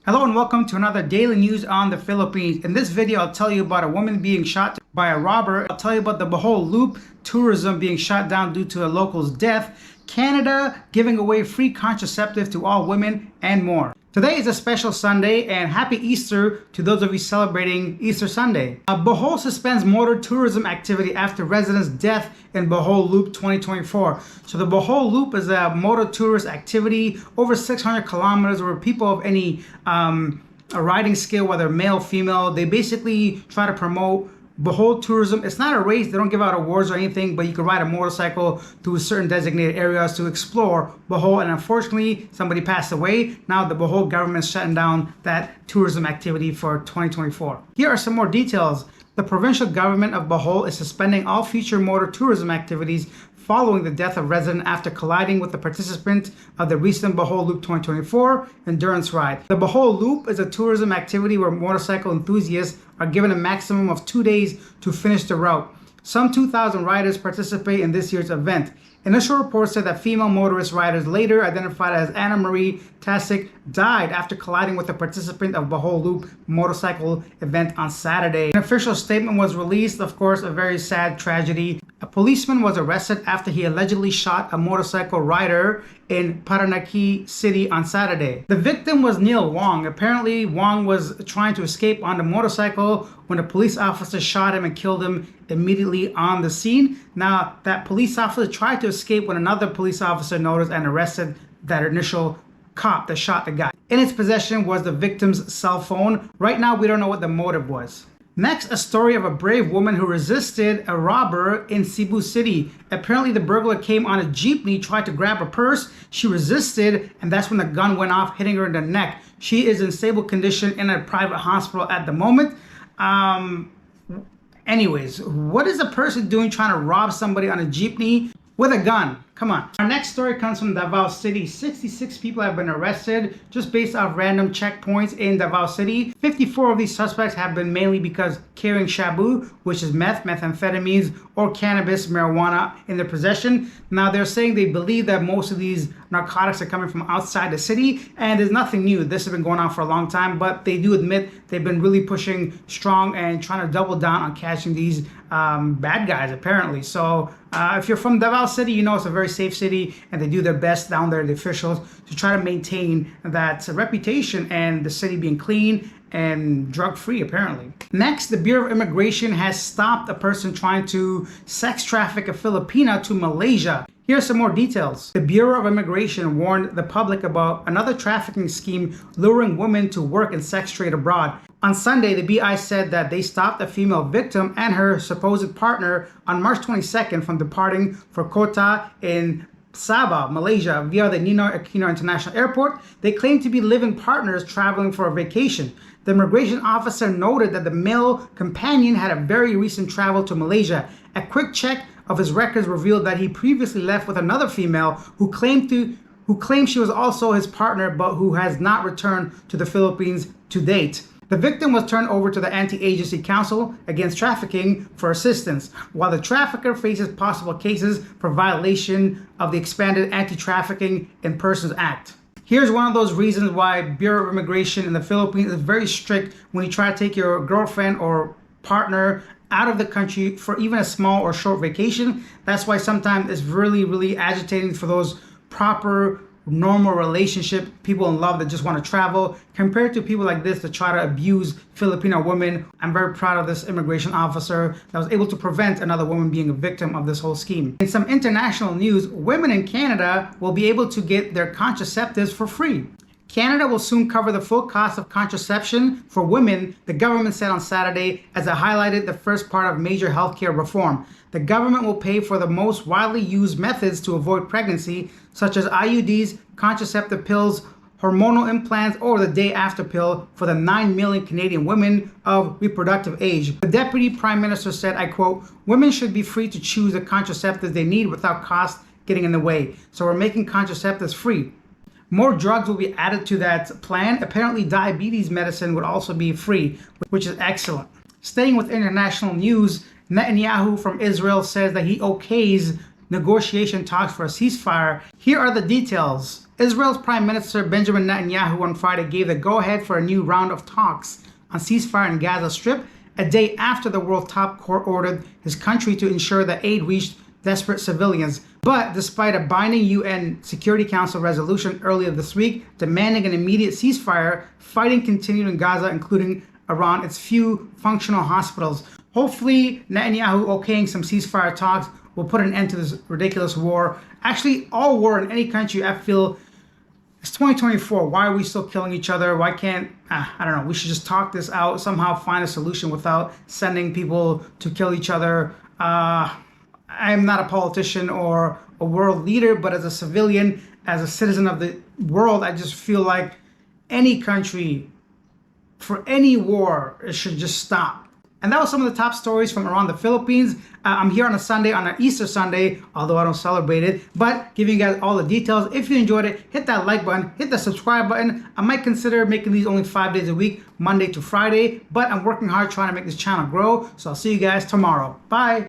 Hello and welcome to another daily news on the Philippines. In this video, I'll tell you about a woman being shot by a robber. I'll tell you about the Bohol Loop tourism being shut down due to a local's death, Canada giving away free contraceptive to all women, and more. Today is a special Sunday, and happy Easter to those of you celebrating Easter Sunday. Bohol suspends motor tourism activity after resident's death in Bohol Loop 2024. So the Bohol Loop is a motor tourist activity over 600 kilometers where people of any a riding skill, whether male, female, they basically try to promote Bohol tourism. It's not a race, they don't give out awards or anything, but you can ride a motorcycle through certain designated areas to explore Bohol. And unfortunately, somebody passed away. Now the Bohol government is shutting down that tourism activity for 2024. Here are some more details. The provincial government of Bohol is suspending all future motor tourism activities following the death of resident after colliding with the participant of the recent Bohol Loop 2024 endurance ride. The Bohol Loop is a tourism activity where motorcycle enthusiasts are given a maximum of 2 days to finish the route. Some 2,000 riders participate in this year's event. Initial reports said that female motorist riders, later identified as Anna Marie Tasic, died after colliding with a participant of Bohol Loop motorcycle event on Saturday. An official statement was released, of course, a very sad tragedy. A policeman was arrested after he allegedly shot a motorcycle rider in Parañaque City on Saturday. The victim was Neil Wong. Apparently, Wong was trying to escape on the motorcycle when a police officer shot him and killed him immediately on the scene. Now, that police officer tried to escape when another police officer noticed and arrested that initial cop that shot the guy. In its possession was the victim's cell phone. Right now, we don't know what the motive was. Next, a story of a brave woman who resisted a robber in Cebu City. Apparently, the burglar came on a Jeepney, tried to grab her purse. She resisted, and that's when the gun went off, hitting her in the neck. She is in stable condition in a private hospital at the moment. Anyways, what is a person doing trying to rob somebody on a Jeepney with a gun? Come on. Our next story comes from Davao City. 66 people have been arrested just based off random checkpoints in Davao City. 54 of these suspects have been mainly because carrying shabu, which is meth, methamphetamines, or cannabis, marijuana in their possession. Now they're saying they believe that most of these narcotics are coming from outside the city, and there's nothing new. This has been going on for a long time, but they do admit they've been really pushing strong and trying to double down on catching these bad guys, apparently. So if you're from Davao City, you know it's a very safe city, and they do their best down there, the officials, to try to maintain that reputation and the city being clean and drug-free, apparently. Next, the Bureau of Immigration has stopped a person trying to sex traffic a Filipina to Malaysia. Here are some more details. The Bureau of Immigration warned the public about another trafficking scheme luring women to work in sex trade abroad. On Sunday, the BI said that they stopped a female victim and her supposed partner on March 22nd from departing for Kota in Sabah, Malaysia, via the Ninoy Aquino International Airport. They claimed to be live-in partners traveling for a vacation. The immigration officer noted that the male companion had a very recent travel to Malaysia. A quick check of his records revealed that he previously left with another female who claimed she was also his partner, but who has not returned to the Philippines to date. The victim was turned over to the Anti-Agency Council Against Trafficking for assistance, while the trafficker faces possible cases for violation of the expanded Anti-Trafficking in Persons Act. Here's one of those reasons why Bureau of Immigration in the Philippines is very strict when you try to take your girlfriend or partner out of the country for even a small or short vacation. That's why sometimes it's really, really agitating for those proper normal relationship people in love that just want to travel, compared to people like this that try to abuse Filipino women. I'm very proud of this immigration officer that was able to prevent another woman being a victim of this whole scheme. In some international news, women in Canada will be able to get their contraceptives for free. Canada will soon cover the full cost of contraception for women, the government said on Saturday, as it highlighted the first part of major healthcare reform. The government will pay for the most widely used methods to avoid pregnancy, such as IUDs, contraceptive pills, hormonal implants, or the day after pill for the 9 million Canadian women of reproductive age. The Deputy Prime Minister said, I quote, "Women should be free to choose the contraceptives they need without cost getting in the way. So we're making contraceptives free." More drugs will be added to that plan. Apparently, diabetes medicine would also be free, which is excellent. Staying with international news, Netanyahu from Israel says that he okays negotiation talks for a ceasefire. Here are the details. Israel's Prime Minister Benjamin Netanyahu on Friday gave the go-ahead for a new round of talks on ceasefire in Gaza Strip, a day after the World Top Court ordered his country to ensure that aid reached desperate civilians. But despite a binding UN Security Council resolution earlier this week demanding an immediate ceasefire, fighting continued in Gaza, including around its few functional hospitals. Hopefully, Netanyahu okaying some ceasefire talks will put an end to this ridiculous war. Actually, all war in any country, I feel, it's 2024. Why are we still killing each other? Why can't, I don't know, we should just talk this out, somehow find a solution without sending people to kill each other. I'm not a politician or a world leader, but as a civilian, as a citizen of the world, I just feel like any country, for any war, it should just stop. And that was some of the top stories from around the Philippines. I'm here on a Sunday, on an Easter Sunday, although I don't celebrate it, but giving you guys all the details. If you enjoyed it, hit that like button, hit the subscribe button. I might consider making these only 5 days a week, Monday to Friday, but I'm working hard trying to make this channel grow. So I'll see you guys tomorrow. Bye.